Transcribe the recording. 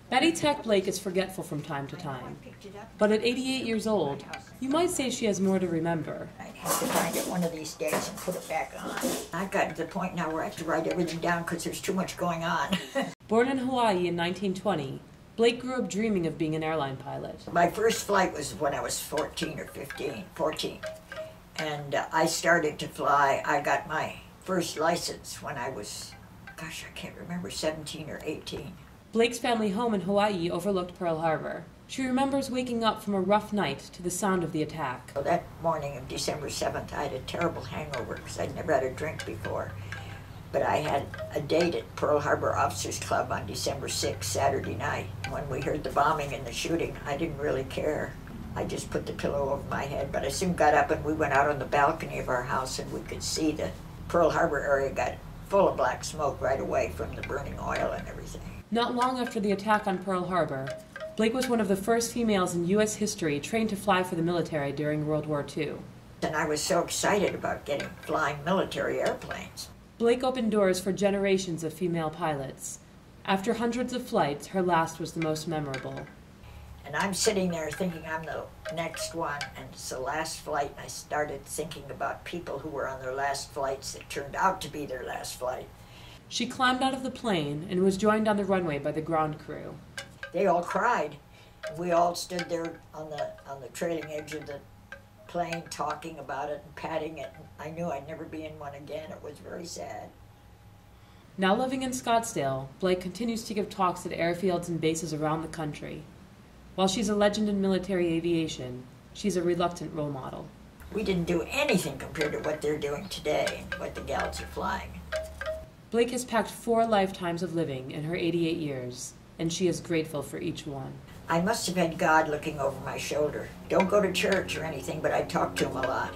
Betty Tech Blake is forgetful from time to time, but at 88 years old, you might say she has more to remember. I have to find it one of these days and put it back on. I've gotten to the point now where I have to write everything down because there's too much going on. Born in Hawaii in 1920, Blake grew up dreaming of being an airline pilot. My first flight was when I was 14. And I started to fly. I got my first license when I was, gosh, I can't remember, 17 or 18. Blake's family home in Hawaii overlooked Pearl Harbor. She remembers waking up from a rough night to the sound of the attack. So that morning of December 7th, I had a terrible hangover because I'd never had a drink before. But I had a date at Pearl Harbor Officers Club on December 6th, Saturday night. When we heard the bombing and the shooting, I didn't really care. I just put the pillow over my head, but I soon got up and we went out on the balcony of our house and we could see the Pearl Harbor area got full of black smoke right away from the burning oil and everything. Not long after the attack on Pearl Harbor, Blake was one of the first females in U.S. history trained to fly for the military during World War II. And I was so excited about getting flying military airplanes. Blake opened doors for generations of female pilots. After hundreds of flights, her last was the most memorable. And I'm sitting there thinking I'm the next one, and it's the last flight, and I started thinking about people who were on their last flights that turned out to be their last flight. She climbed out of the plane and was joined on the runway by the ground crew. They all cried. We all stood there on the trailing edge of the plane talking about it and patting it. I knew I'd never be in one again. It was very sad. Now living in Scottsdale, Blake continues to give talks at airfields and bases around the country. While she's a legend in military aviation, she's a reluctant role model. We didn't do anything compared to what they're doing today and what the gals are flying. Blake has packed 4 lifetimes of living in her 88 years, and she is grateful for each one. I must have had God looking over my shoulder. Don't go to church or anything, but I talk to him a lot.